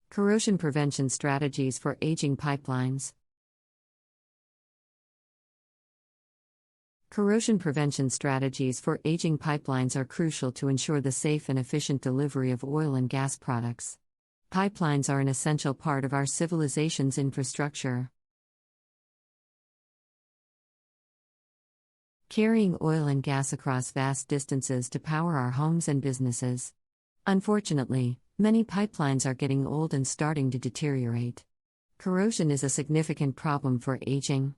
Corrosion prevention strategies for aging pipelines. Corrosion prevention strategies for aging pipelines are crucial to ensure the safe and efficient delivery of oil and gas products. Pipelines are an essential part of our civilization's infrastructure, carrying oil and gas across vast distances to power our homes and businesses. Unfortunately, many pipelines are getting old and starting to deteriorate. Corrosion is a significant problem for aging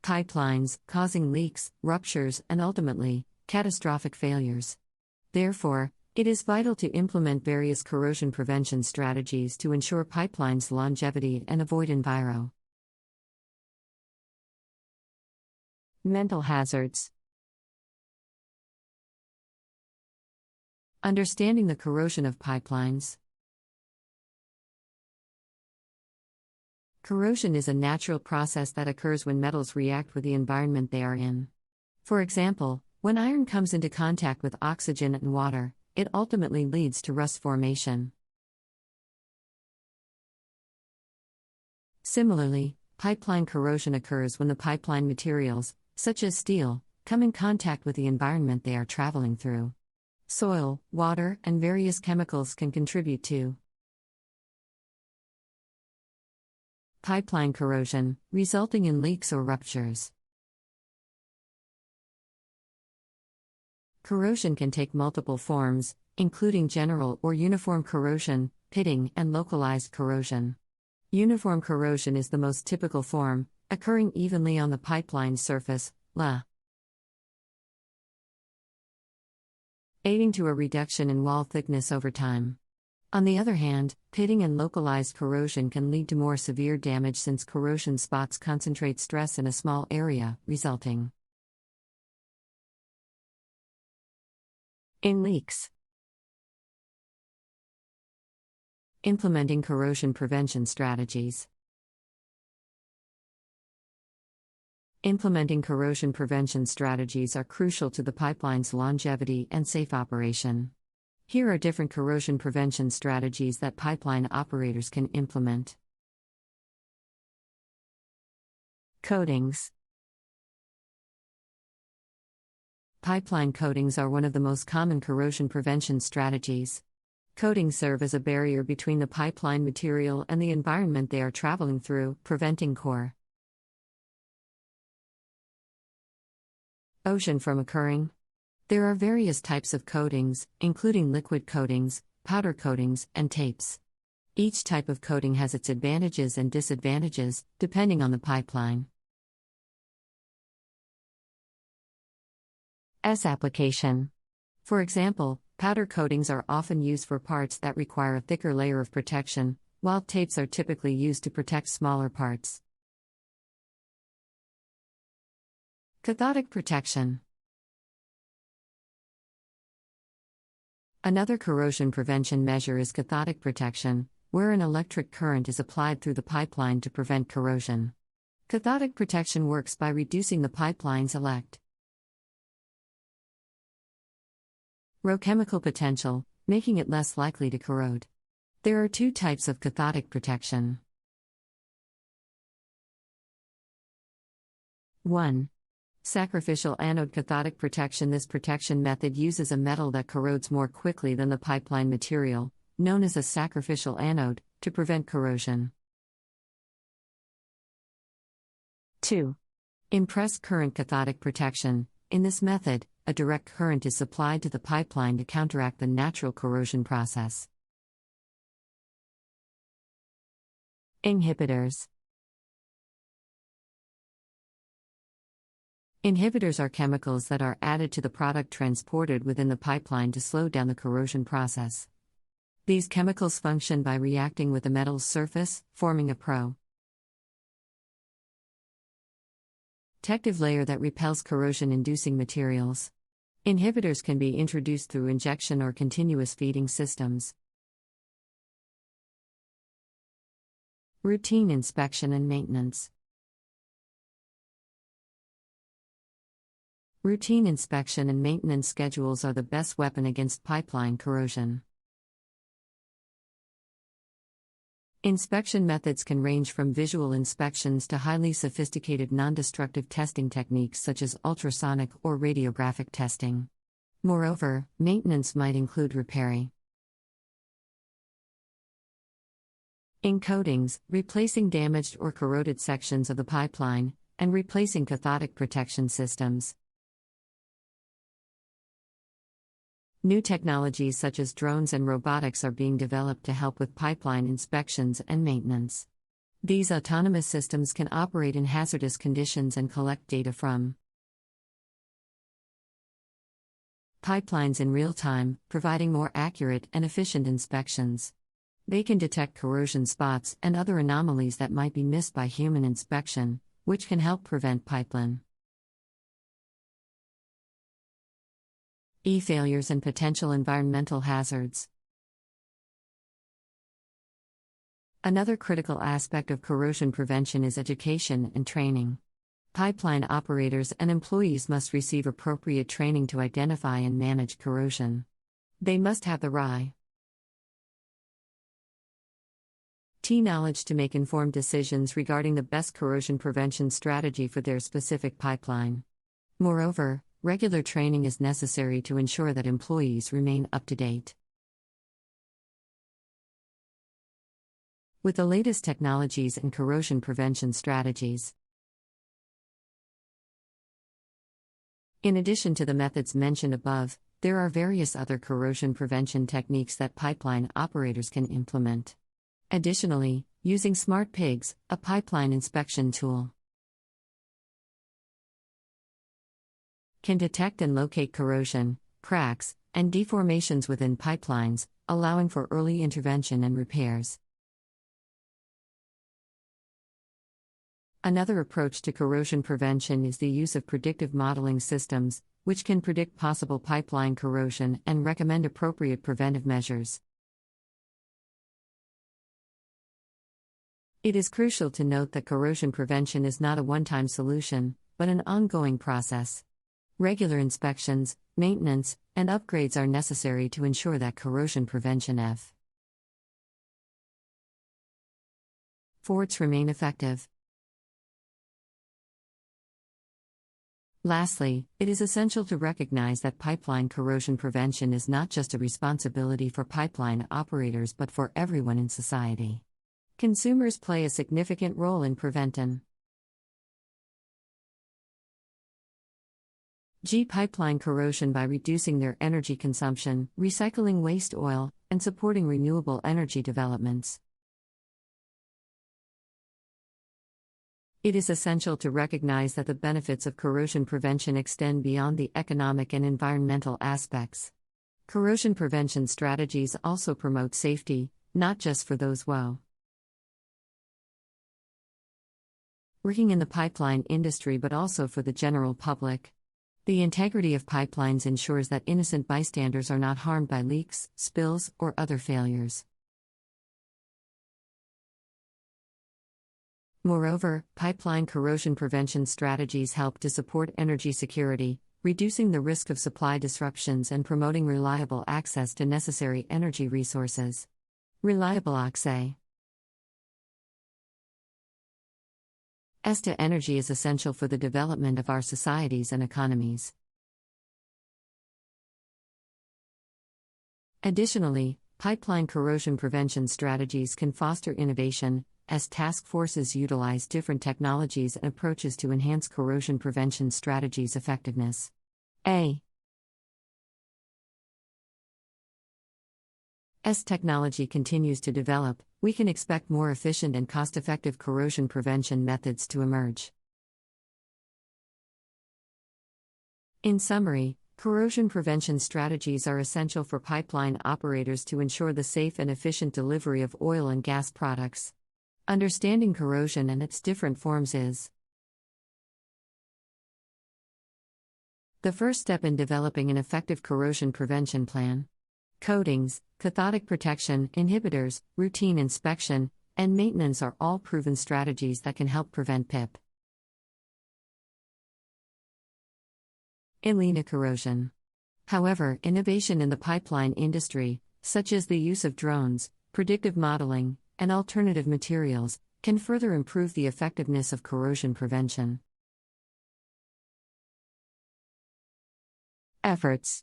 pipelines, causing leaks, ruptures, and ultimately, catastrophic failures. Therefore, it is vital to implement various corrosion prevention strategies to ensure pipelines' longevity and avoid mental hazards. Understanding the corrosion of pipelines. Corrosion is a natural process that occurs when metals react with the environment they are in. For example, when iron comes into contact with oxygen and water, it ultimately leads to rust formation. Similarly, pipeline corrosion occurs when the pipeline materials, such as steel, come in contact with the environment they are traveling through. Soil, water, and various chemicals can contribute to pipeline corrosion, resulting in leaks or ruptures. Corrosion can take multiple forms, including general or uniform corrosion, pitting, and localized corrosion. Uniform corrosion is the most typical form, occurring evenly on the pipeline surface, aiding to a reduction in wall thickness over time. On the other hand, pitting and localized corrosion can lead to more severe damage since corrosion spots concentrate stress in a small area, resulting in leaks. Implementing corrosion prevention strategies. Implementing corrosion prevention strategies are crucial to the pipeline's longevity and safe operation. Here are different corrosion prevention strategies that pipeline operators can implement. Coatings. Pipeline coatings are one of the most common corrosion prevention strategies. Coatings serve as a barrier between the pipeline material and the environment they are traveling through, preventing corrosion from occurring. There are various types of coatings, including liquid coatings, powder coatings, and tapes. Each type of coating has its advantages and disadvantages, depending on the pipeline. Application. For example, powder coatings are often used for parts that require a thicker layer of protection, while tapes are typically used to protect smaller parts. Cathodic protection. Another corrosion prevention measure is cathodic protection, where an electric current is applied through the pipeline to prevent corrosion. Cathodic protection works by reducing the pipeline's electrochemical potential, making it less likely to corrode. There are two types of cathodic protection. 1. Sacrificial anode cathodic protection. This protection method uses a metal that corrodes more quickly than the pipeline material, known as a sacrificial anode, to prevent corrosion. 2. Impressed current cathodic protection. In this method, a direct current is supplied to the pipeline to counteract the natural corrosion process. Inhibitors. Inhibitors are chemicals that are added to the product transported within the pipeline to slow down the corrosion process. These chemicals function by reacting with the metal's surface, forming a protective layer that repels corrosion-inducing materials. Inhibitors can be introduced through injection or continuous feeding systems. Routine inspection and maintenance. Routine inspection and maintenance schedules are the best weapon against pipeline corrosion. Inspection methods can range from visual inspections to highly sophisticated non-destructive testing techniques such as ultrasonic or radiographic testing. Moreover, maintenance might include repairing in coatings, replacing damaged or corroded sections of the pipeline, and replacing cathodic protection systems. New technologies such as drones and robotics are being developed to help with pipeline inspections and maintenance. These autonomous systems can operate in hazardous conditions and collect data from pipelines in real time, providing more accurate and efficient inspections. They can detect corrosion spots and other anomalies that might be missed by human inspection, which can help prevent pipeline failures and potential environmental hazards. Another critical aspect of corrosion prevention is education and training. Pipeline operators and employees must receive appropriate training to identify and manage corrosion. They must have the right knowledge to make informed decisions regarding the best corrosion prevention strategy for their specific pipeline. Moreover, regular training is necessary to ensure that employees remain up to date with the latest technologies and corrosion prevention strategies. In addition to the methods mentioned above, there are various other corrosion prevention techniques that pipeline operators can implement. Additionally, using smart pigs, a pipeline inspection tool, can detect and locate corrosion, cracks, and deformations within pipelines, allowing for early intervention and repairs. Another approach to corrosion prevention is the use of predictive modeling systems, which can predict possible pipeline corrosion and recommend appropriate preventive measures. It is crucial to note that corrosion prevention is not a one-time solution, but an ongoing process. Regular inspections, maintenance, and upgrades are necessary to ensure that corrosion prevention efforts remain effective. Lastly, it is essential to recognize that pipeline corrosion prevention is not just a responsibility for pipeline operators but for everyone in society. Consumers play a significant role in preventing pipeline corrosion by reducing their energy consumption, recycling waste oil, and supporting renewable energy developments. It is essential to recognize that the benefits of corrosion prevention extend beyond the economic and environmental aspects. Corrosion prevention strategies also promote safety, not just for those working in the pipeline industry but also for the general public. The integrity of pipelines ensures that innocent bystanders are not harmed by leaks, spills, or other failures. Moreover, pipeline corrosion prevention strategies help to support energy security, reducing the risk of supply disruptions and promoting reliable access to necessary energy resources. Reliable access to energy is essential for the development of our societies and economies. Additionally, pipeline corrosion prevention strategies can foster innovation, as task forces utilize different technologies and approaches to enhance corrosion prevention strategies' effectiveness. As technology continues to develop, we can expect more efficient and cost-effective corrosion prevention methods to emerge. In summary, corrosion prevention strategies are essential for pipeline operators to ensure the safe and efficient delivery of oil and gas products. Understanding corrosion and its different forms is the first step in developing an effective corrosion prevention plan. Coatings, cathodic protection, inhibitors, routine inspection, and maintenance are all proven strategies that can help prevent corrosion. However, innovation in the pipeline industry, such as the use of drones, predictive modeling, and alternative materials, can further improve the effectiveness of corrosion prevention. Efforts.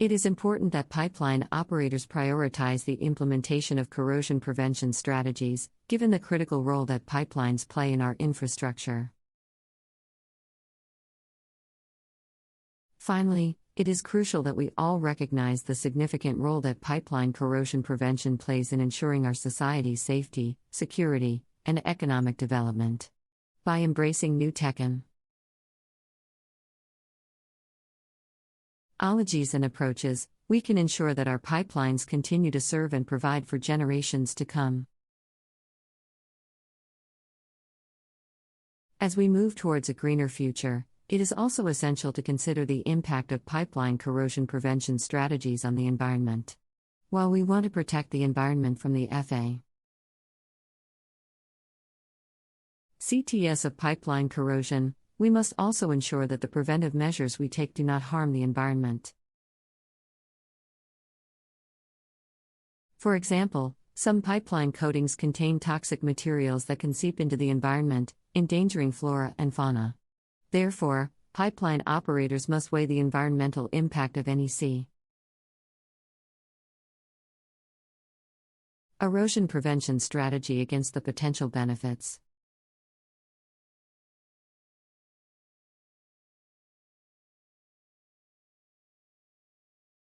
It is important that pipeline operators prioritize the implementation of corrosion prevention strategies, given the critical role that pipelines play in our infrastructure. Finally, it is crucial that we all recognize the significant role that pipeline corrosion prevention plays in ensuring our society's safety, security, and economic development. By embracing new technologies and approaches, we can ensure that our pipelines continue to serve and provide for generations to come. As we move towards a greener future, it is also essential to consider the impact of pipeline corrosion prevention strategies on the environment. While we want to protect the environment from the CTS of pipeline corrosion, we must also ensure that the preventive measures we take do not harm the environment. For example, some pipeline coatings contain toxic materials that can seep into the environment, endangering flora and fauna. Therefore, pipeline operators must weigh the environmental impact of any erosion prevention strategy against the potential benefits.